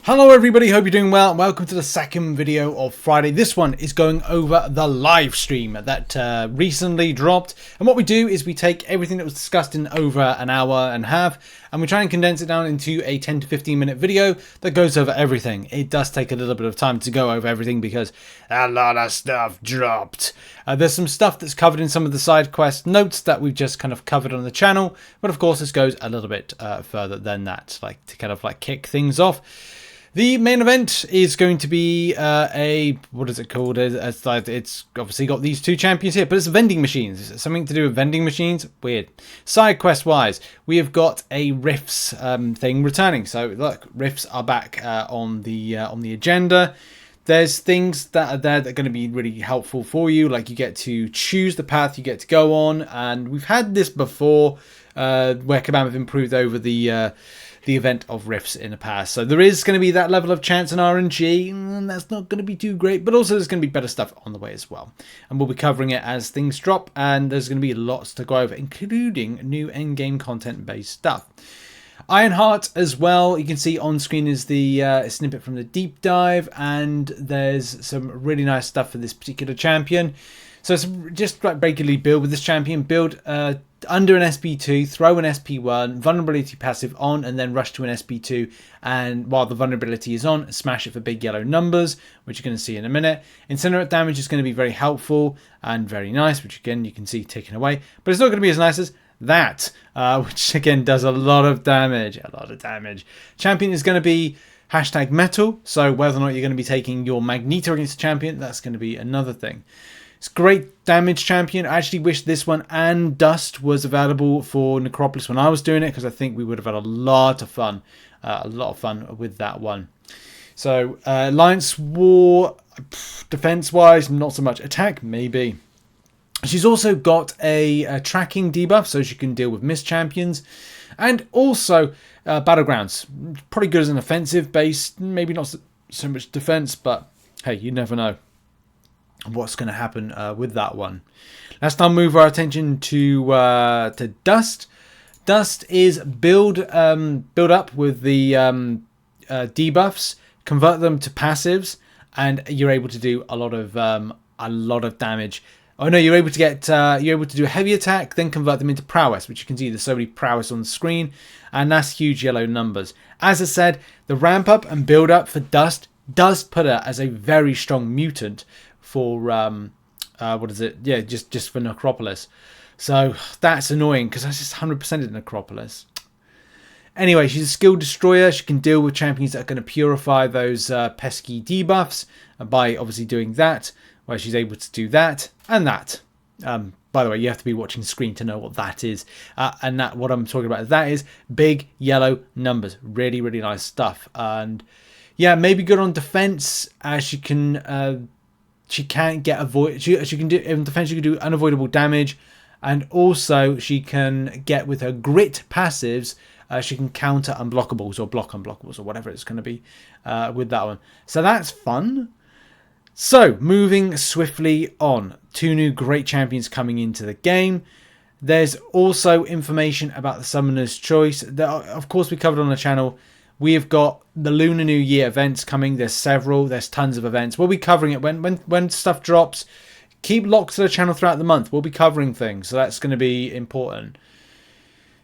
Hello everybody, hope you're doing well. Welcome to the second video of Friday. This one is going over the live stream that recently dropped. And what we do is we take everything that was discussed in over an hour and a half and we try and condense it down into a 10 to 15 minute video that goes over everything. It does take a little bit of time to go over everything because a lot of stuff dropped. There's some stuff that's covered in some of the side quest notes that we've just kind of covered on the channel. But of course this goes a little bit further than that, like to kind of like kick things off. The main event is going to be what is it called? It's obviously got these two champions here, but it's vending machines. It's something to do with vending machines. Weird. Side quest wise, we have got a Rifts thing returning. So look, Rifts are back on the agenda. There's things that are there that are going to be really helpful for you. Like you get to choose the path you get to go on, and we've had this before where Kabam have improved over the event of Rifts in the past. So there is going to be that level of chance and RNG, and that's not going to be too great, but also there's going to be better stuff on the way as well. And we'll be covering it as things drop, and there's going to be lots to go over, including new endgame content-based stuff. Ironheart as well, you can see on screen is the snippet from the deep dive, and there's some really nice stuff for this particular champion. So it's just like regularly build with this champion, build under an SP2, throw an SP1, vulnerability passive on, and then rush to an SP2, and while the vulnerability is on, smash it for big yellow numbers, which you're going to see in a minute. Incinerate damage is going to be very helpful and very nice, which again you can see taken away, but it's not going to be as nice as that, which again does a lot of damage. Champion is going to be hashtag metal, so whether or not you're going to be taking your Magneto against the champion, that's going to be another thing. It's a great damage champion. I actually wish this one and Dust was available for Necropolis when I was doing it, because I think we would have had a lot of fun with that one. So Alliance War, defense wise, not so much. Attack, maybe. She's also got a tracking debuff, so she can deal with mist champions, and also Battlegrounds. Probably good as an offensive base, maybe not so much defense, but hey, you never know what's going to happen with that one. Let's now move our attention to Dust. Dust is build up with the debuffs, convert them to passives, and you're able to do a lot of damage. Oh no, you're able to do a heavy attack, then convert them into prowess, which you can see there's so many prowess on the screen, and that's huge yellow numbers. As I said, the ramp up and build up for Dust does put her as a very strong mutant for just for Necropolis. So that's annoying because I just 100%ed Necropolis. Anyway, she's a skill destroyer. She can deal with champions that are going to purify those pesky debuffs by obviously doing that, where she's able to do that and that. By the way, you have to be watching the screen to know what that is. And that what I'm talking about, that is big yellow numbers. Really, really nice stuff. And yeah, maybe good on defense, as she can she can do in defense. She can do unavoidable damage, and also she can get with her grit passives. She can counter unblockables or block unblockables or whatever it's going to be with that one. So that's fun. So moving swiftly on, two new great champions coming into the game. There's also information about the Summoner's Choice that, of course, we covered on the channel. We have got the Lunar New Year events coming. There's several. There's tons of events. We'll be covering it when stuff drops. Keep locked to the channel throughout the month. We'll be covering things, so that's going to be important.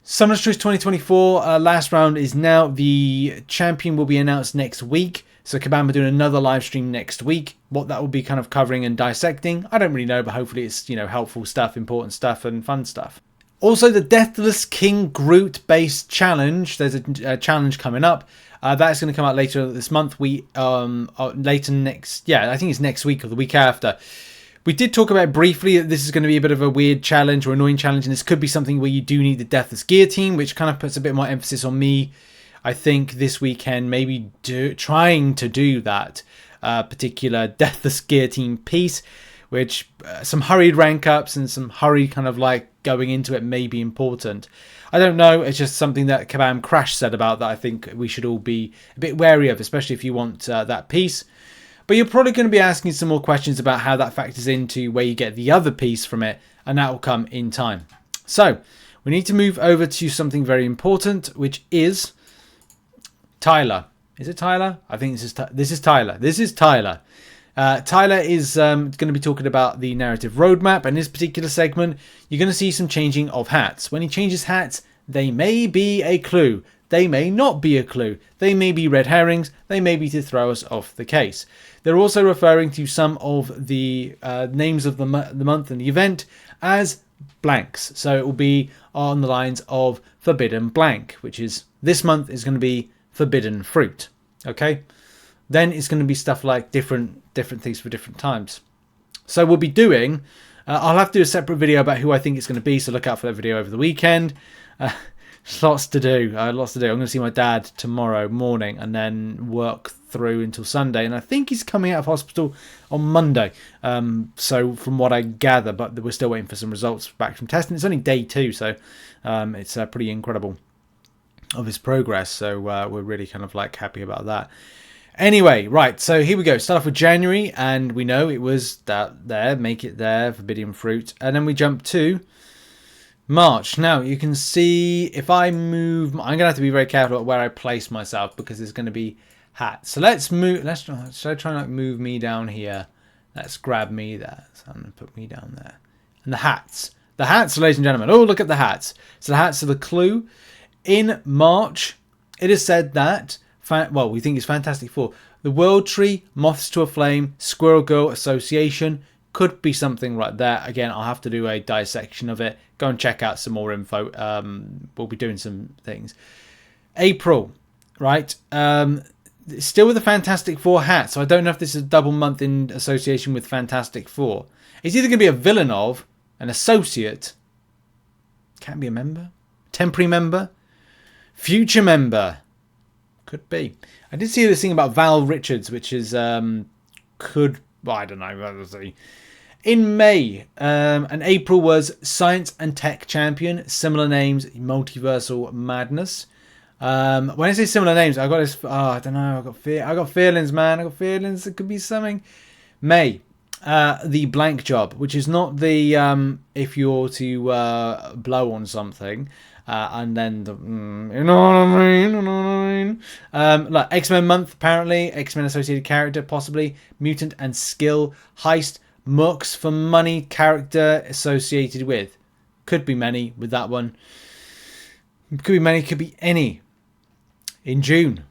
Summoner's Choice 2024 last round is now. The champion will be announced next week. So Kabam are doing another live stream next week. What that will be kind of covering and dissecting, I don't really know, but hopefully it's helpful stuff, important stuff, and fun stuff. Also, the Deathless King Groot based challenge. There's a challenge coming up. That's going to come out later this month. Later next, I think it's next week or the week after. We did talk about briefly that this is going to be a bit of a weird challenge or annoying challenge, and this could be something where you do need the Deathless Guillotine, which kind of puts a bit more emphasis on me, I think, this weekend, maybe trying to do that particular Deathless Guillotine piece, which some hurried rank ups and some hurried kind of like going into it may be important. I don't know, it's just something that Kabam Crash said about that I think we should all be a bit wary of, especially if you want that piece. But you're probably going to be asking some more questions about how that factors into where you get the other piece from it, and that will come in time. So we need to move over to something very important, which is Tyler. Is it Tyler? I think this is Tyler. This is Tyler. Tyler is going to be talking about the narrative roadmap. And in this particular segment, you're going to see some changing of hats. When he changes hats, they may be a clue. They may not be a clue. They may be red herrings. They may be to throw us off the case. They're also referring to some of the names of the month and the event as blanks. So it will be on the lines of forbidden blank, which is this month is going to be forbidden fruit. Okay. Then it's going to be stuff like different things for different times. So we'll be doing, I'll have to do a separate video about who I think it's going to be. So look out for that video over the weekend. Lots to do. I'm going to see my dad tomorrow morning and then work through until Sunday. And I think he's coming out of hospital on Monday. So from what I gather, but we're still waiting for some results back from testing. It's only day 2, so it's pretty incredible of his progress. So we're really kind of like happy about that. Anyway, right, so here we go. Start off with January, and we know it was that there, make it there, forbidden fruit. And then we jump to March. Now, you can see if I move, I'm going to have to be very careful about where I place myself because there's going to be hats. So let's move, should I try and like move me down here? Let's grab me there. So I'm going to put me down there. And the hats. The hats, ladies and gentlemen. Oh, look at the hats. So the hats are the clue. In March, it is said that we think it's Fantastic Four. The World Tree, Moths to a Flame, Squirrel Girl Association could be something right there. Again, I'll have to do a dissection of it. Go and check out some more info. We'll be doing some things. April, right? Still with the Fantastic Four hat. So I don't know if this is a double month in association with Fantastic Four. It's either going to be a villain of, an associate, can't be a member, temporary member, future member. Could be. I did see this thing about Val Richards, which is I don't know. In May and April was Science and Tech Champion. Similar names, Multiversal Madness. When I say similar names, I got this. I don't know. I got feelings, man. I got feelings. It could be something. May, the blank job, which is not the if you're to blow on something. And then you know what I mean? Like X-Men month, apparently. X-Men associated character, possibly. Mutant and skill. Heist. Mooks for money character associated with. Could be many with that one. Could be many, could be any. In June.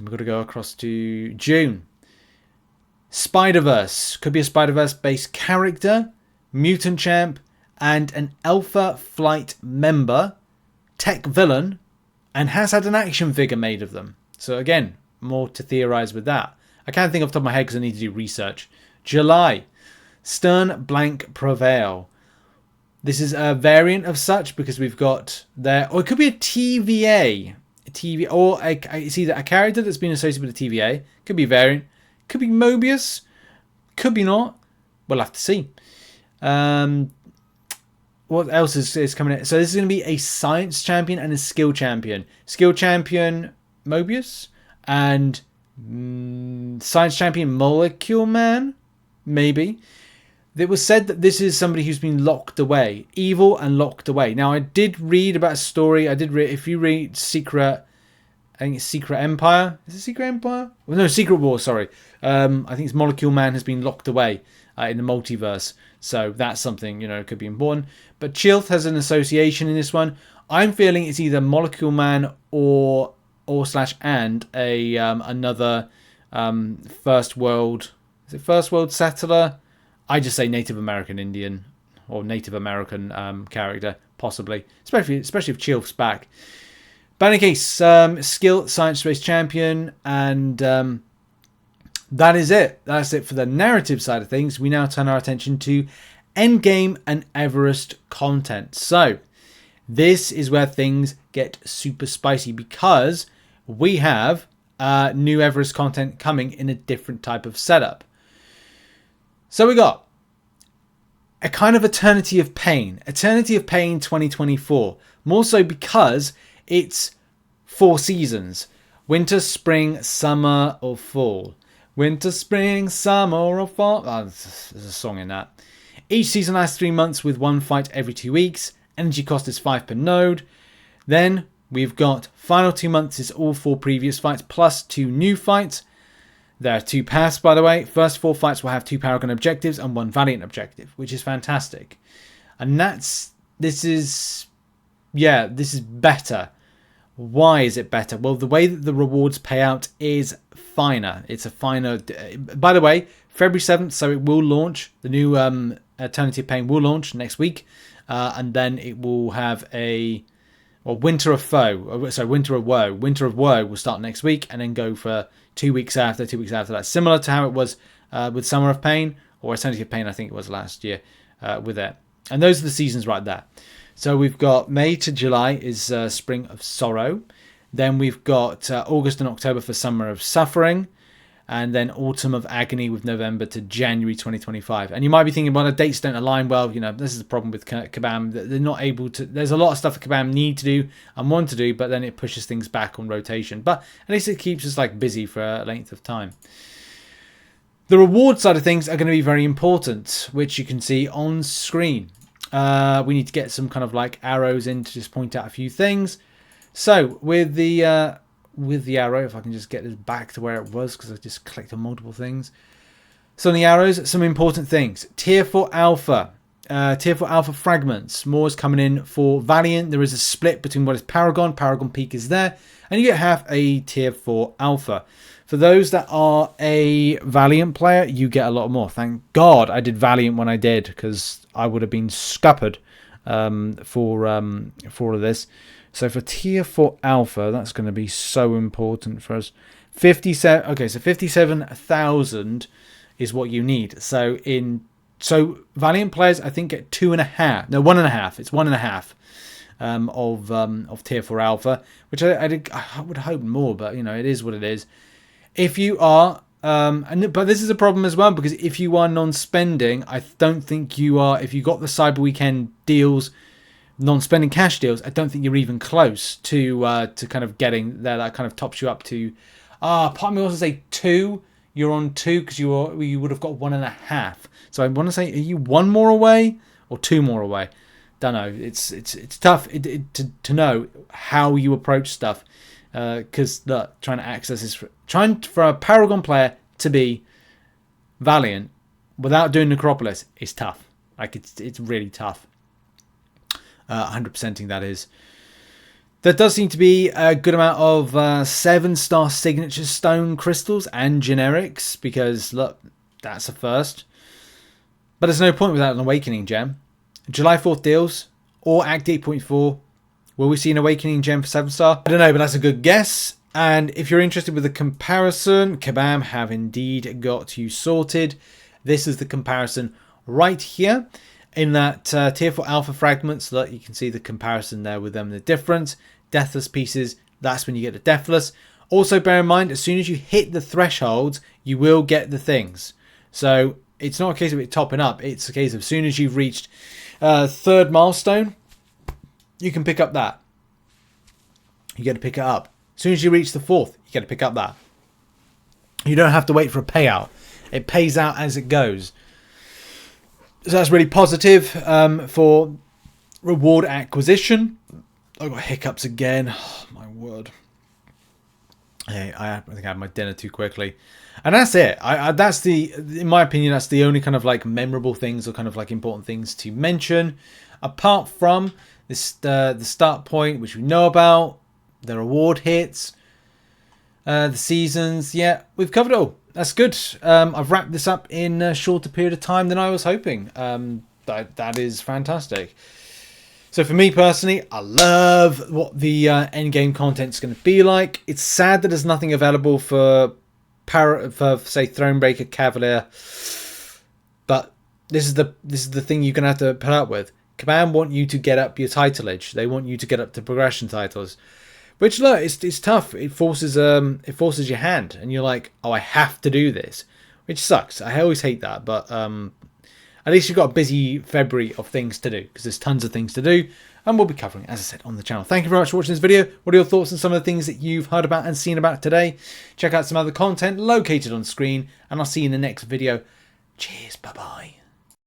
We've got to go across to June. Spider-Verse. Could be a Spider-Verse based character. Mutant champ. And an Alpha Flight member, tech villain, and has had an action figure made of them. So again, more to theorize with that. I can't think off the top of my head because I need to do research. July, Stern Blank Prevail. This is a variant of such because we've got there, or it could be a TVA, it's either a character that's been associated with a TVA, could be a variant, could be Mobius, could be not. We'll have to see. What else is coming in? So this is going to be a science champion and a skill champion. Skill champion Mobius and science champion Molecule Man, maybe. It was said that this is somebody who's been locked away, evil and locked away. Now I did read about a story. If you read Secret, I think it's Secret Empire. Is it Secret Empire? Well, no, Secret War. Sorry. I think it's Molecule Man has been locked away in the multiverse. So that's something, could be important. But Chilth has an association in this one. I'm feeling it's either Molecule Man or and another first world. Is it first world settler? I just say Native American Indian or Native American character, possibly. Especially if Chilth's back. But in any case, skill science-based champion, and that is it. That's it for the narrative side of things. We now turn our attention to Endgame and Everest content. So this is where things get super spicy because we have new Everest content coming in a different type of setup. So we got a kind of Eternity of Pain. Eternity of Pain 2024. More so because it's 4 seasons. Winter, spring, summer, or fall. Winter, spring, summer, or fall. Oh, there's a song in that. Each season lasts 3 months with 1 fight every 2 weeks. Energy cost is 5 per node. Then We've got final 2 months is all 4 previous fights plus 2 new fights. There are 2 paths, by the way. First 4 fights will have 2 Paragon objectives and 1 Valiant objective, which is fantastic. And this is better. Why is it better? Well, the way that the rewards pay out is finer. It's a finer... By the way, February 7th, so it will launch. The new Eternity of Pain will launch next week. And then it will have a... Well, Winter of Foe. Sorry, Winter of Woe. Winter of Woe will start next week and then go for 2 weeks after, 2 weeks after that. Similar to how it was with Summer of Pain, or Eternity of Pain, I think it was last year with it. And those are the seasons right there. So we've got May to July is Spring of Sorrow. Then we've got August and October for Summer of Suffering. And then Autumn of Agony with November to January 2025. And you might be thinking, well, the dates don't align well. You know, this is the problem with Kabam. They're not able to... There's a lot of stuff that Kabam need to do and want to do, but then it pushes things back on rotation. But at least it keeps us like busy for a length of time. The reward side of things are going to be very important, which you can see on screen. We need to get some kind of like arrows in to just point out a few things. So with the arrow, if I can just get this back to where it was, because I just clicked on multiple things. So on the arrows, some important things. Tier 4 Alpha. Tier 4 Alpha fragments. More is coming in for Valiant. There is a split between what is Paragon. Paragon Peak is there. And you get half a Tier 4 Alpha. For those that are a Valiant player, you get a lot more. Thank God I did Valiant when I did, because I would have been scuppered for all of this. So for Tier 4 Alpha, that's going to be so important for us. 57. Okay, so 57,000 is what you need. So Valiant players, I think, get 2.5. No, 1.5. It's 1.5 of Tier 4 Alpha, which I would hope more, but you know, it is what it is. If you are, but this is a problem as well, because if you are non-spending, I don't think you are. If you got the Cyber Weekend deals, non-spending cash deals, I don't think you're even close to kind of getting there. That kind of tops you up to. Part of me wants to say 2. You're on 2 because you would have got 1.5. So I want to say, are you 1 more away or 2 more away? Don't know. It's tough to know how you approach stuff. Because trying to access this, trying for a Paragon player to be Valiant without doing Necropolis is tough. Like it's really tough. 100%ing that is. There does seem to be a good amount of 7-star signature stone crystals and generics, because look, that's a first. But there's no point without an Awakening gem. July 4th deals or Act 8.4. Will we see an Awakening gem for 7-star? I don't know, but that's a good guess. And if you're interested with the comparison, Kabam have indeed got you sorted. This is the comparison right here. In that Tier 4 Alpha fragments, look, you can see the comparison there with them, the difference. Deathless pieces, that's when you get the Deathless. Also bear in mind, as soon as you hit the thresholds, you will get the things. So it's not a case of it topping up. It's a case of as soon as you've reached 3rd milestone, you can pick up that. You get to pick it up. As soon as you reach the 4th, you get to pick up that. You don't have to wait for a payout. It pays out as it goes. So that's really positive for reward acquisition. I've got hiccups again. Oh, my word. Hey, I think I had my dinner too quickly. And that's it. That's in my opinion, that's the only kind of like memorable things or kind of like important things to mention. Apart from this, the start point, which we know about, the reward hits, the seasons. Yeah, we've covered it all. That's good. I've wrapped this up in a shorter period of time than I was hoping. That is fantastic. So for me personally, I love what the end game content is going to be like. It's sad that there's nothing available for say Thronebreaker Cavalier, but this is the thing you're going to have to put up with. Kabam want you to get up your titleage. They want you to get up to progression titles. Which, look, it's tough. It forces your hand, and you're like, oh, I have to do this, which sucks. I always hate that, but at least you've got a busy February of things to do, because there's tons of things to do, and we'll be covering, as I said, on the channel. Thank you very much for watching this video. What are your thoughts on some of the things that you've heard about and seen about today? Check out some other content located on screen, and I'll see you in the next video. Cheers, bye-bye.